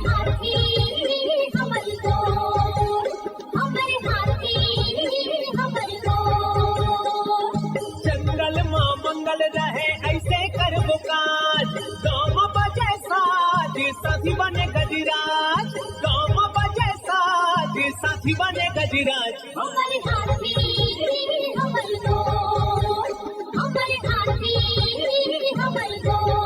हाथी हमर गोर, हमर हाथी हमर गोर। जंगल मां मंगल रहे ऐसे करबो काज, गाँव बजे साज साथी बने गजराज, गाँव बजे साज साथी बने गजराज। हमर हाथी हमर गोर, हमर हाथी हमर गोर।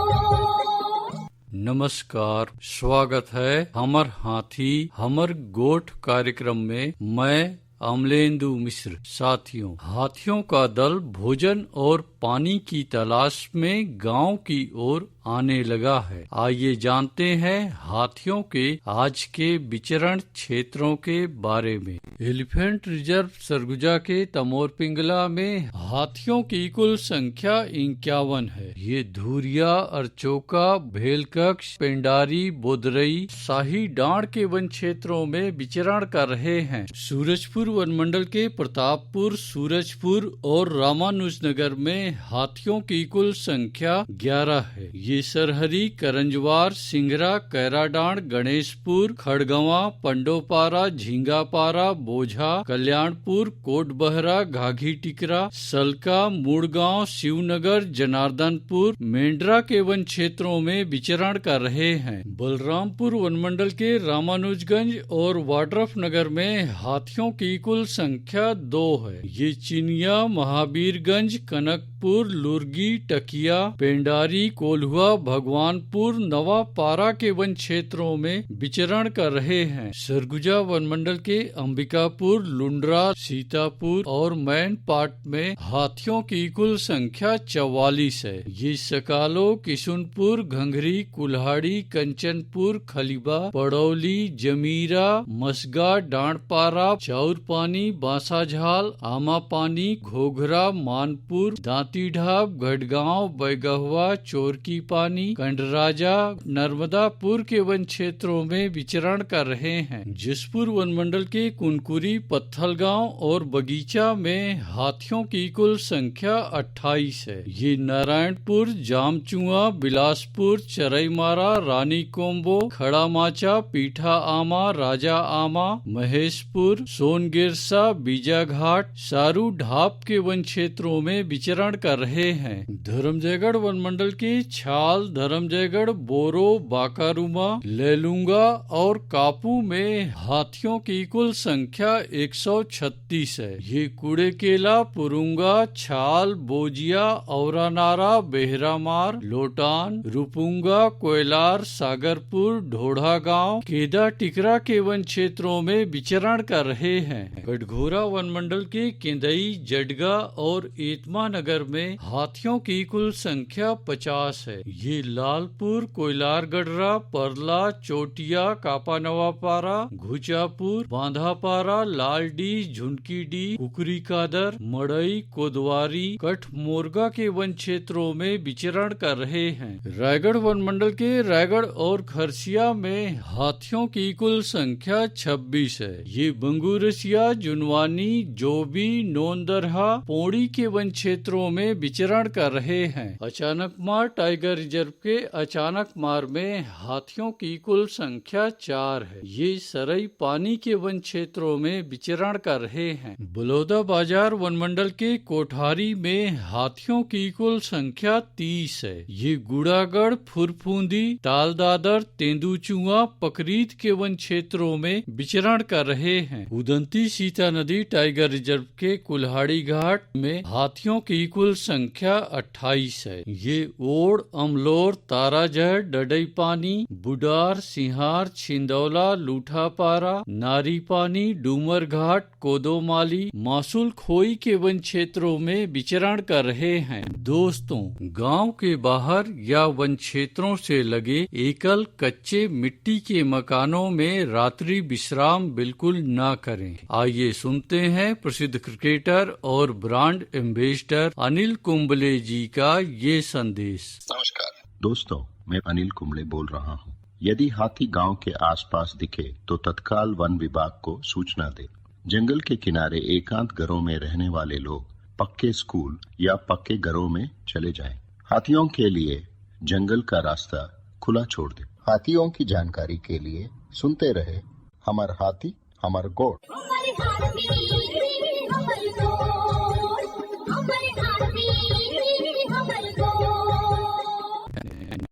नमस्कार, स्वागत है हमर हाथी हमर गोठ कार्यक्रम में। मैं अमलेंदु मिश्र। साथियों, हाथियों का दल भोजन और पानी की तलाश में गांव की ओर आने लगा है। आइए जानते हैं हाथियों के आज के विचरण क्षेत्रों के बारे में। एलिफेंट रिजर्व सरगुजा के तमोर पिंगला में हाथियों की कुल संख्या 51 है। ये धुरिया, अरचोका, भेलकक्ष, पेंडारी, बोदरई, शाही डांड के वन क्षेत्रों में विचरण कर रहे हैं। सूरजपुर वन मंडल के प्रतापपुर, सूरजपुर और रामानुजनगर में हाथियों की कुल संख्या 11 है। ये सरहरी, करंजवार, सिंगरा, कैराडांड, गणेशपुर, खड़गवा, पंडोपारा, झींगापारा, बोझा, कल्याणपुर, कोटबहरा, घाघी टिकरा, सलका, मुड़गांव, शिवनगर, जनार्दनपुर, मेंढरा के वन क्षेत्रों में विचरण कर रहे हैं। बलरामपुर वन मंडल के रामानुजगंज और वाड्रफ नगर में हाथियों की कुल संख्या 2 है। ये चिनिया, महावीरगंज, कनकपुर, लुर्गी, टकिया, पेंडारी, कोल्हुआ, भगवानपुर, नवापारा के वन क्षेत्रों में विचरण कर रहे हैं। सरगुजा वन मंडल के अंबिकापुर, लुंड्रा, सीतापुर और मैनपाट में हाथियों की कुल संख्या 44 है। ये सकालो, किशुनपुर, घंघरी, कुल्हाड़ी, कंचनपुर, खलीबा, पड़ौली, जमीरा, मसगा, डांडपारा, चाउरपानी, बांसाझाल, आमापानी, घोघरा, मानपुर, दांती ढाब, गढ़गांव, बैगहवा, चोरकी पानी, कंडराजा, नर्मदापुर के वन क्षेत्रों में विचरण कर रहे हैं। जसपुर वन मंडल के कुनकुरी, पत्थलगांव और बगीचा में हाथियों की कुल संख्या 28 है। ये नारायणपुर, जामचुआ, बिलासपुर, चरईमारा, रानी कोम्बो, खड़ा माचा, पीठा आमा, राजा आमा, महेशपुर, सोनगिरसा, बीजाघाट, सारू ढाब के वन क्षेत्रों में विचरण कर रहे हैं। धर्मजयगढ़ वन मंडल के छाल, धर्मजयगढ़, बोरो, बाकारुमा, लेलुंगा और कापू में हाथियों की कुल संख्या 136 है। ये कुड़ेकेला, पुरुंगा, छाल, बोजिया, औरानारा, बेहरामार, लोटान, रुपुंगा, कोयलार, सागरपुर, ढोढ़ा गांव, केदा टिकरा के वन क्षेत्रों में विचरण कर रहे हैं। गढ़घोरा वन मंडल के केंदई, जडगा और एतमा नगर में हाथियों की कुल संख्या 50 है। ये लालपुर, कोयलारगढ़रा, परला, चोटिया, कापा नवापारा, घुचापुर, बांधापारा, लालडी, झुनकीडी, कुकरी कादर, मड़ई, कोदवारी, कठमोरगा के वन क्षेत्रों में विचरण कर रहे हैं। रायगढ़ वन मंडल के रायगढ़ और खरसिया में हाथियों की कुल संख्या 26 है। ये बंगूरसिया, जुनवानी, जोबी, नोंदरहा, पौड़ी के वन क्षेत्रों में विचरण कर रहे हैं। अचानकमार टाइगर रिजर्व के अचानकमार में हाथियों की कुल संख्या 4 है। ये सरई पानी के वन क्षेत्रों में विचरण कर रहे हैं। बलौदा बाजार वन मंडल के कोठारी में हाथियों की कुल संख्या 30 है। ये गुड़ागढ़, फुरफूंदी, तालदादर, तेंदुचुआ, पकरीत के वन क्षेत्रों में विचरण कर रहे हैं। उदंती सीता नदी टाइगर रिजर्व के कुल्हाड़ी घाट में हाथियों की कुल संख्या 28 है। ये ओड़, अमलोर, ताराजहर, डडई पानी, बुडार, सिंहार, छिंदौला, लूठापारा, नारी पानी, डूमर घाट, कोदोमाली, मासूल खोई के वन क्षेत्रों में विचरण कर रहे हैं। दोस्तों, गांव के बाहर या वन क्षेत्रों से लगे एकल कच्चे मिट्टी के मकानों में रात्रि विश्राम बिल्कुल ना करें। आइए सुनते हैं प्रसिद्ध क्रिकेटर और ब्रांड एम्बेसडर अनिल कुंबले जी का ये संदेश। नमस्कार दोस्तों, मैं अनिल कुंबले बोल रहा हूँ। यदि हाथी गांव के आसपास दिखे तो तत्काल वन विभाग को सूचना दे। जंगल के किनारे एकांत घरों में रहने वाले लोग पक्के स्कूल या पक्के घरों में चले जाएं। हाथियों के लिए जंगल का रास्ता खुला छोड़ दे। हाथियों की जानकारी के लिए सुनते रहे हमर हाथी हमर गोठ। हमर हाथी